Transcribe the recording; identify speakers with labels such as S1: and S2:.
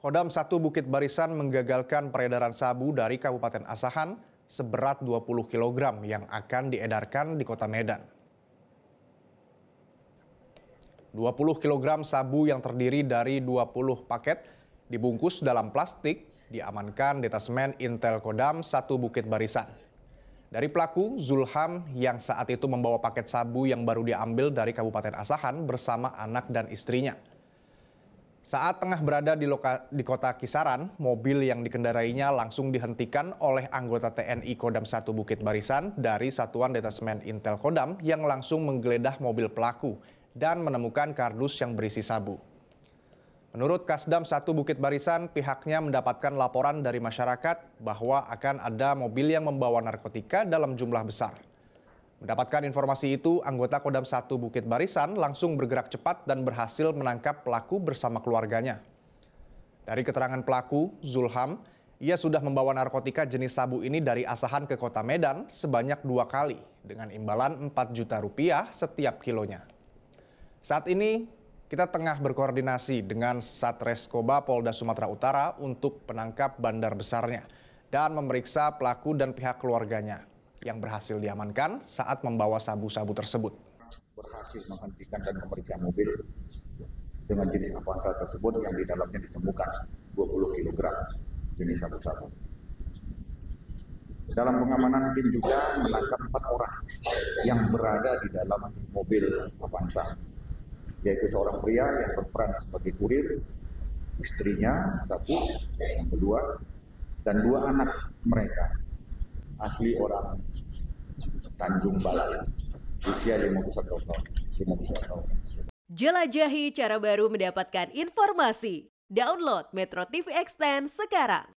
S1: Kodam 1 Bukit Barisan menggagalkan peredaran sabu dari Kabupaten Asahan seberat 20 kg yang akan diedarkan di Kota Medan. 20 kg sabu yang terdiri dari 20 paket dibungkus dalam plastik diamankan Detasemen Intel Kodam 1 Bukit Barisan. Dari pelaku, Zulham yang saat itu membawa paket sabu yang baru diambil dari Kabupaten Asahan bersama anak dan istrinya. Saat tengah berada di kota Kisaran, mobil yang dikendarainya langsung dihentikan oleh anggota TNI Kodam 1 Bukit Barisan dari Satuan Detasemen Intel Kodam yang langsung menggeledah mobil pelaku dan menemukan kardus yang berisi sabu. Menurut Kasdam 1 Bukit Barisan, pihaknya mendapatkan laporan dari masyarakat bahwa akan ada mobil yang membawa narkotika dalam jumlah besar. Mendapatkan informasi itu, anggota Kodam 1 Bukit Barisan langsung bergerak cepat dan berhasil menangkap pelaku bersama keluarganya. Dari keterangan pelaku, Zulham, ia sudah membawa narkotika jenis sabu ini dari Asahan ke Kota Medan sebanyak 2 kali dengan imbalan 4 juta rupiah setiap kilonya. Saat ini, kita tengah berkoordinasi dengan Satreskoba Polda Sumatera Utara untuk penangkap bandar besarnya dan memeriksa pelaku dan pihak keluarganya yang berhasil diamankan saat membawa sabu-sabu tersebut.
S2: Berhasil menghentikan dan memeriksa mobil dengan jenis Avanza tersebut yang di dalamnya ditemukan 20 kg jenis sabu-sabu. Dalam pengamanan tim juga menangkap 4 orang yang berada di dalam mobil Avanza, yaitu seorang pria yang berperan sebagai kurir, istrinya satu, yang kedua, dan 2 anak mereka, asli orang Tanjung Balai, usia 51 tahun.
S3: Jelajahi cara baru mendapatkan informasi. Download Metro TV Extend sekarang.